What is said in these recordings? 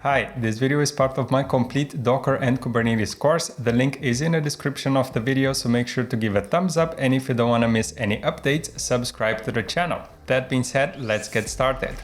Hi, this video is part of my complete Docker and Kubernetes course. The link is in the description of the video, so make sure to give a thumbs up, and if you don't want to miss any updates, subscribe to the channel. That being said, let's get started.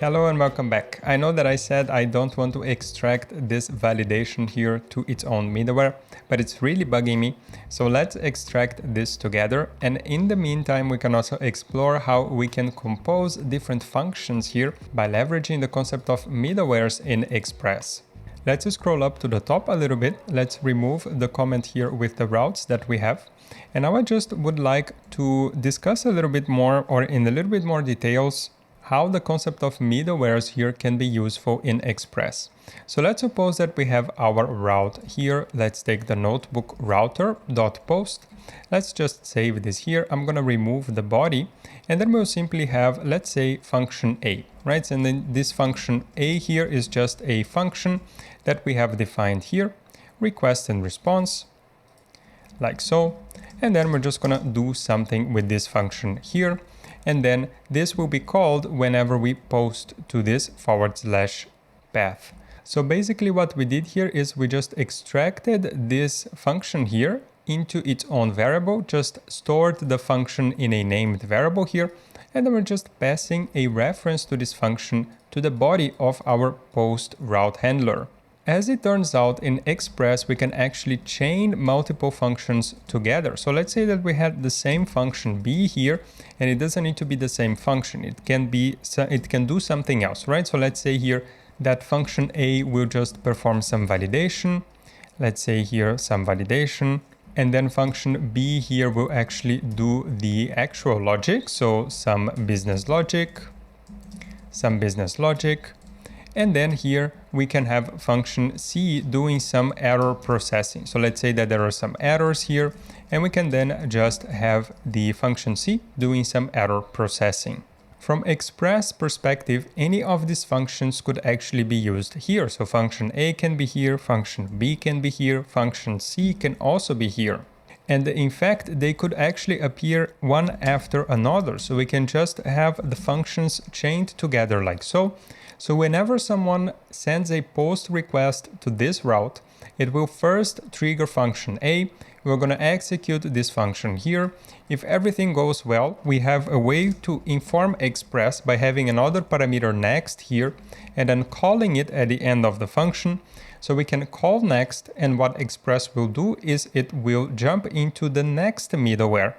Hello and welcome back. I know that I said I don't want to extract this validation here to its own middleware, but it's really bugging me. So let's extract this together. And in the meantime, we can also explore how we can compose different functions here by leveraging the concept of middlewares in Express. Let's scroll up to the top a little bit. Let's remove the comment here with the routes that we have. And now I just would like to discuss a little bit more, or in a little bit more details, how the concept of middlewares here can be useful in Express. So let's suppose that we have our route here. Let's take the notebook router.post. Let's just save this here. I'm going to remove the body, and then we'll simply have, let's say, function A, right? And then this function A here is just a function that we have defined here, request and response, like so. And then we're just going to do something with this function here. And then this will be called whenever we post to this /path. So basically what we did here is we just extracted this function here into its own variable, just stored the function in a named variable here, and then we're just passing a reference to this function to the body of our post route handler. As it turns out, in Express, we can actually chain multiple functions together. So let's say that we had the same function B here, and it doesn't need to be the same function. It can do something else, right? So let's say here that function A will just perform some validation. Let's say here some validation. And then function B here will actually do the actual logic. So some business logic. And then here we can have function C doing some error processing. So let's say that there are some errors here, and we can then just have the function C doing some error processing. From Express perspective, any of these functions could actually be used here. So function A can be here, function B can be here, function C can also be here. And in fact, they could actually appear one after another. So we can just have the functions chained together like so. So whenever someone sends a post request to this route, it will first trigger function A. We're going to execute this function here. If everything goes well, we have a way to inform Express by having another parameter next here and then calling it at the end of the function. So we can call next, and what Express will do is it will jump into the next middleware.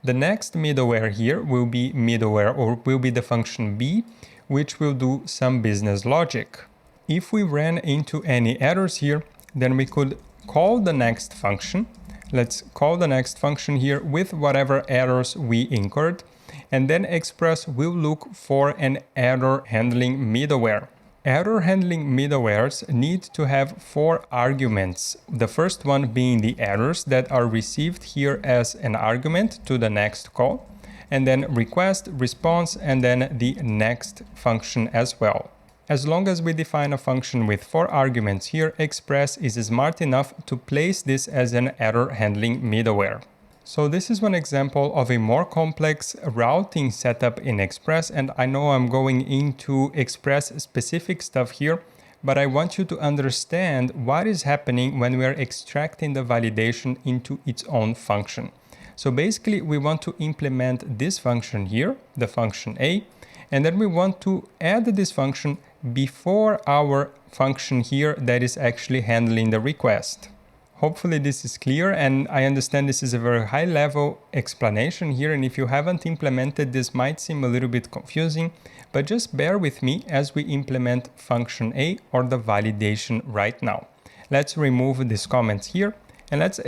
The next middleware here will be the function B, which will do some business logic. If we ran into any errors here, then we could call the next function. Let's call the next function here with whatever errors we incurred, and then Express will look for an error handling middleware. Error handling middlewares need to have 4 arguments. The first one being the errors that are received here as an argument to the next call, and then request, response, and then the next function as well. As long as we define a function with 4 arguments here, Express is smart enough to place this as an error handling middleware. So this is one example of a more complex routing setup in Express, and I know I'm going into Express specific stuff here, but I want you to understand what is happening when we are extracting the validation into its own function. So basically we want to implement this function here, the function A, and then we want to add this function before our function here that is actually handling the request. Hopefully this is clear, and I understand this is a very high level explanation here, and if you haven't implemented this might seem a little bit confusing, but just bear with me as we implement function A or the validation right now. Let's remove these comments here and let's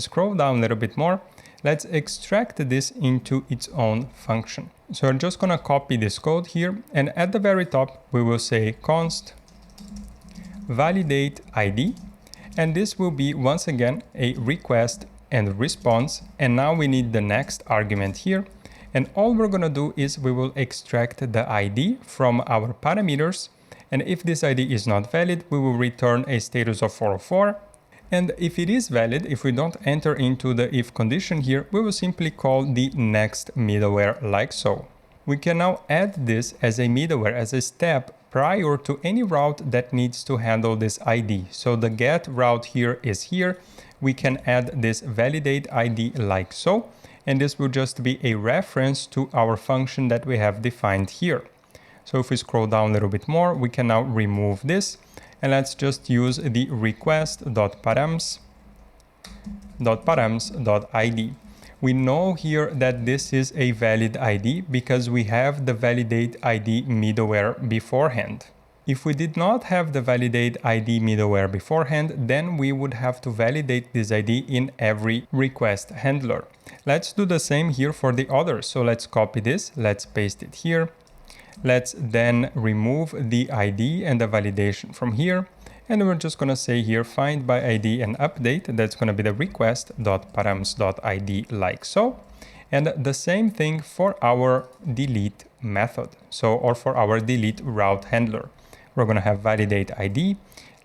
scroll down a little bit more. Let's extract this into its own function. So I'm just going to copy this code here, and at the very top we will say const validate ID, and this will be once again a request and response, and now we need the next argument here, and all we're going to do is we will extract the ID from our parameters, and if this ID is not valid we will return a status of 404. And if it is valid, if we don't enter into the if condition here, we will simply call the next middleware like so. We can now add this as a middleware, as a step prior to any route that needs to handle this ID. So the get route here is here. We can add this validate ID like so, and this will just be a reference to our function that we have defined here. So if we scroll down a little bit more, we can now remove this, and let's just use the request.params.id. We know here that this is a valid ID because we have the validate ID middleware beforehand. If we did not have the validate ID middleware beforehand, then we would have to validate this ID in every request handler. Let's do the same here for the others. So let's copy this, let's paste it here. Let's then remove the ID and the validation from here. And we're just going to say here find by ID and update. That's going to be the request.params.id like so. And the same thing for our delete method. Or for our delete route handler. We're going to have validate ID.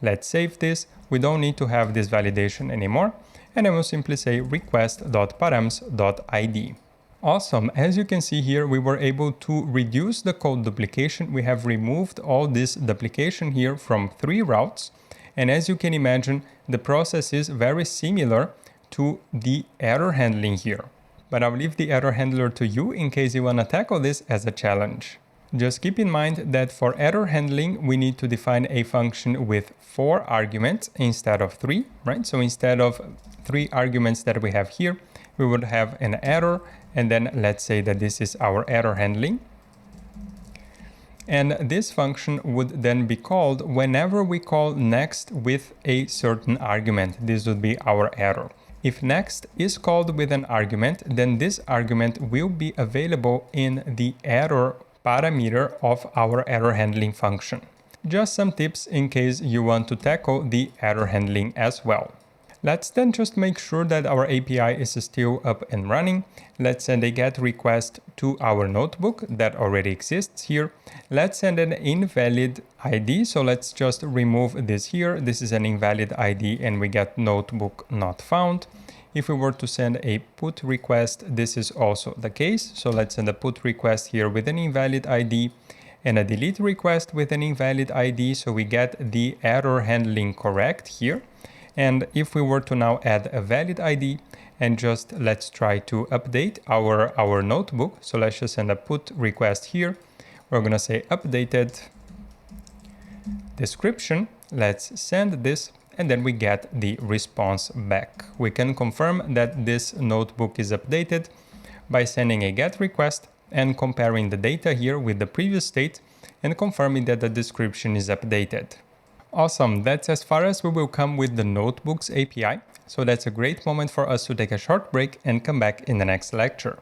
Let's save this. We don't need to have this validation anymore. And then we'll simply say request.params.id. Awesome. As you can see here, we were able to reduce the code duplication. We have removed all this duplication here from 3 routes. And as you can imagine, the process is very similar to the error handling here. But I'll leave the error handler to you in case you want to tackle this as a challenge. Just keep in mind that for error handling, we need to define a function with 4 arguments instead of 3, right? So instead of 3 arguments that we have here, we would have an error, and then let's say that this is our error handling. And this function would then be called whenever we call next with a certain argument. This would be our error. If next is called with an argument, then this argument will be available in the error parameter of our error handling function. Just some tips in case you want to tackle the error handling as well. Let's then just make sure that our API is still up and running. Let's send a GET request to our notebook that already exists here. Let's send an invalid ID. So let's just remove this here. This is an invalid ID and we get notebook not found. If we were to send a put request, this is also the case. So let's send a put request here with an invalid ID and a delete request with an invalid ID. So we get the error handling correct here. And if we were to now add a valid ID and just let's try to update our notebook. So let's just send a put request here. We're going to say updated description. Let's send this and then we get the response back. We can confirm that this notebook is updated by sending a GET request and comparing the data here with the previous state and confirming that the description is updated. Awesome, that's as far as we will come with the Notebooks API. So that's a great moment for us to take a short break and come back in the next lecture.